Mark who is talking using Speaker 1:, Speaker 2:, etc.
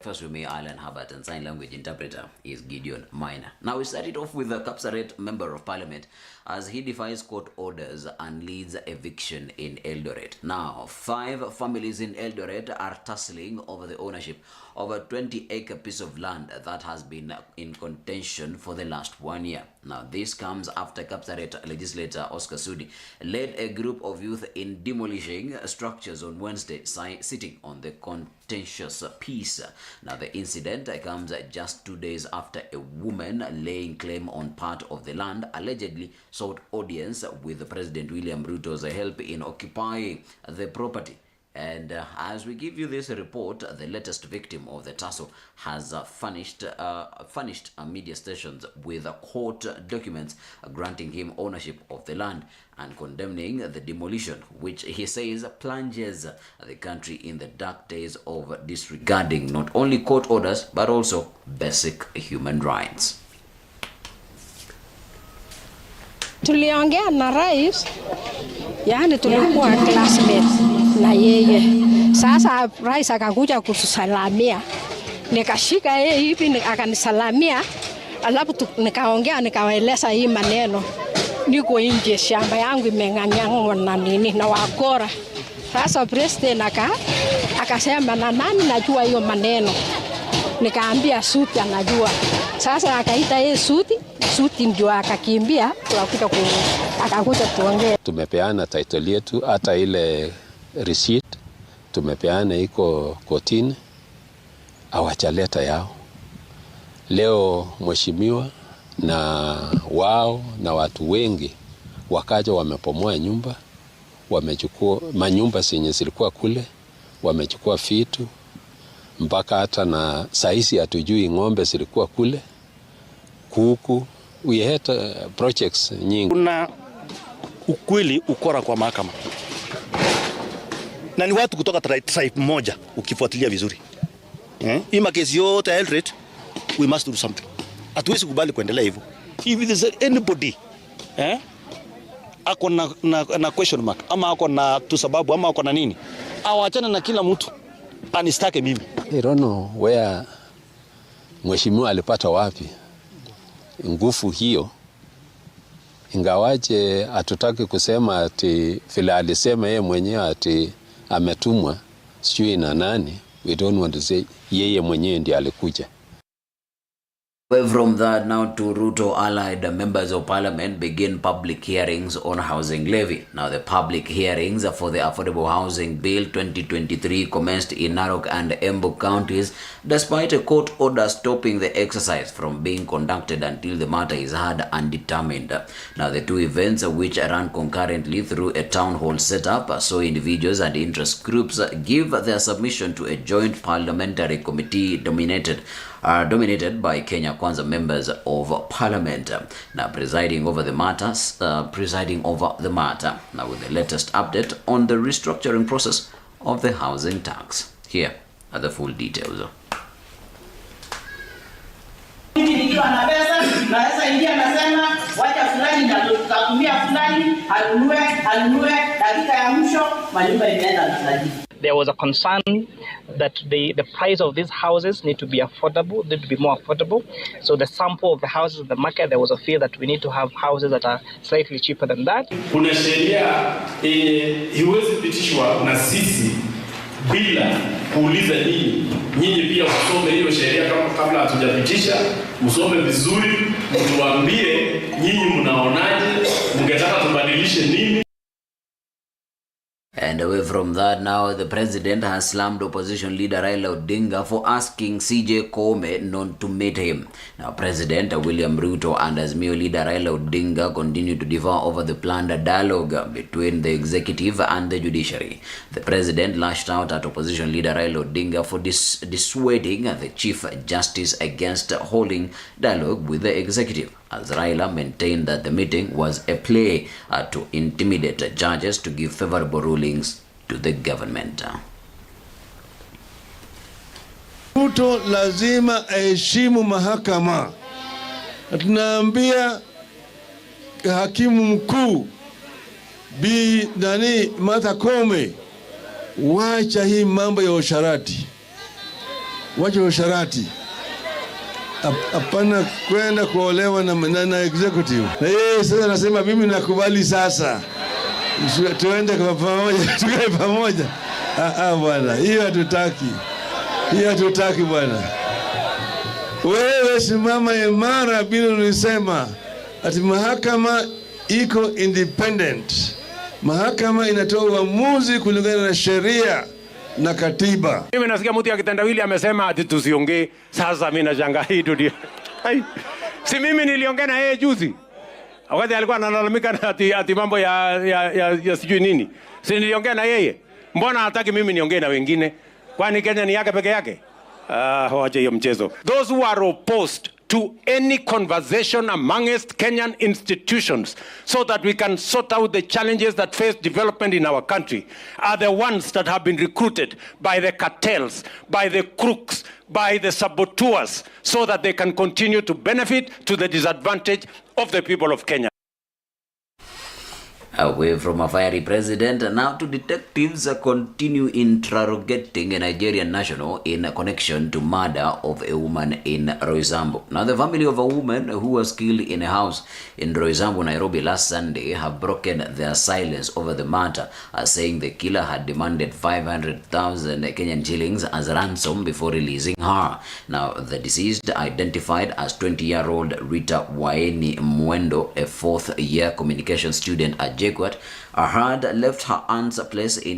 Speaker 1: First with me, Alan Herbert, and sign language interpreter is Gideon Minor. Now we started off with the Kapsaret Member of Parliament as he defies court orders and leads eviction in Eldoret. Now, 5 families in Eldoret are tussling over the ownership of a 20-acre piece of land that has been in contention for the last 1 year. Now, this comes after Kapsaret legislator Oscar Sudi led a group of youth in demolishing structures on Wednesday, sitting on the contentious piece. Now, the incident comes just 2 days after a woman laying claim on part of the land allegedly sought audience with President William Ruto's help in occupying the property. And as we give you this report, the latest victim of the tussle has furnished media stations with court documents granting him ownership of the land and condemning the demolition, which he says plunges the country in the dark days of disregarding not only court orders but also basic human rights.
Speaker 2: Tuliongea na rais, yani tulikuwa classmates na yeye. Sasa rais akakuja kutusalamia. Nikashika yeye hivi akanisalamia, alafu nikaongea nikawaeleza hii maneno. Niko nje, shamba yangu imeng'anyang'wa na nini na wakora. Sasa president akasema na nani najua hiyo maneno. Nikaambia Suti anajua. Sasa akaita yeye Suti ndio akakimbia akakuja tuongee.
Speaker 3: Tumepeana title yetu, hata ile receipt tumepeana iko kotini, hawachaleta yao. Leo mheshimiwa na wao na watu wengi wakaja wamepomoa nyumba, wamechukua manyumba zenye zilikuwa kule, wamechukua vitu mpaka hata na saisi hatujui ng'ombe zilikuwa kule, kuku. We had projects nyingi.
Speaker 4: Kuna ukweli ukora kwa mahakama. Na ni watu kutoka tribe moja ukifuatilia vizuri. Hii makesi yote Eldoret, we must do something. Hatuwezi kubali kuendelea hivyo. If there is anybody ako na question mark ama ako na tu sababu ama ako na nini, awachana na kila mtu anistake mimi.
Speaker 3: I don't know where mheshimiwa alipata wapi nguvu hiyo, ingawaje hatutaki kusema ati vile alisema yeye mwenyewe ati ametumwa sijui na nani. We don't want to say yeye mwenyewe ndiye alikuja.
Speaker 1: From that now to Ruto allied members of parliament begin public hearings on housing levy. Now the public hearings for the Affordable Housing Bill 2023 commenced in Narok and Embu counties despite a court order stopping the exercise from being conducted until the matter is heard and determined. Now the two events, which ran concurrently through a town hall setup, saw individuals and interest groups give their submission to a joint parliamentary committee dominated by Kenya Kwanza members of parliament. Now presiding over the matter. Now with the latest update on the restructuring process of the housing tax. Here are the full details.
Speaker 5: There was a concern that the price of these houses need to be affordable, need to be more affordable. So the sample of the houses in the market, there was a fear that we need to have houses that are slightly cheaper than that.
Speaker 6: Kuna sheria hiwezi pitishwa na sisi bila kuuliza nyinyi pia msome hiyo sheria kabla hatujapitisha, msome vizuri, mtuambie nyinyi mnaonaje, mngetaka tubadilishe nini.
Speaker 1: And away from that now, the president has slammed opposition leader Raila Odinga for asking CJ Koome not to meet him. Now, President William Ruto and Azimio leader Raila Odinga continue to differ over the planned dialogue between the executive and the judiciary. The president lashed out at opposition leader Raila Odinga for dissuading the Chief Justice against holding dialogue with the executive, as Raila maintained that the meeting was a play to intimidate judges to give favorable rulings to the government.
Speaker 7: Ruto lazima aheshimu mahakama. Tunaambia hakimu mkuu Martha Koome, wacha hii mambo ya usharati. wacha usharati, hapana kwenda kuolewa na executive. Na yeye sasa anasema mimi nakubali sasa tuende kwa pamoja, tukae pamoja. Bwana, hiyo hatutaki bwana. Wewe simama imara bila unisema ati mahakama iko independent. Mahakama inatoa uamuzi kulingana na sheria na katiba.
Speaker 8: Mimi nasikia mtu ya kitendawili amesema ati tusiongee. Sasa mimi nashangaa hii dunia. Si mimi niliongea na yeye juzi. Wakati alikuwa analalamika ati mambo ya sijui nini. Si niliongea na yeye. Mbona hataki mimi niongee na wengine? Kwani Kenya ni yake peke yake? Wacha hiyo mchezo. Those who are opposed to any conversation amongst Kenyan institutions so that we can sort out the challenges that face development in our country are the ones that have been recruited by the cartels, by the crooks, by the saboteurs, so that they can continue to benefit to the disadvantage of the people of Kenya.
Speaker 1: Away from a fiery president, now to detectives continue interrogating a Nigerian national in connection to murder of a woman in Roysambu. Now, the family of a woman who was killed in a house in Roysambu, Nairobi last Sunday have broken their silence over the matter, saying the killer had demanded 500,000 Kenyan shillings as ransom before releasing her. Now, the deceased, identified as 20-year-old Rita Waeni Mwendo, a fourth-year communication student at JKUAT, had left her aunt's place in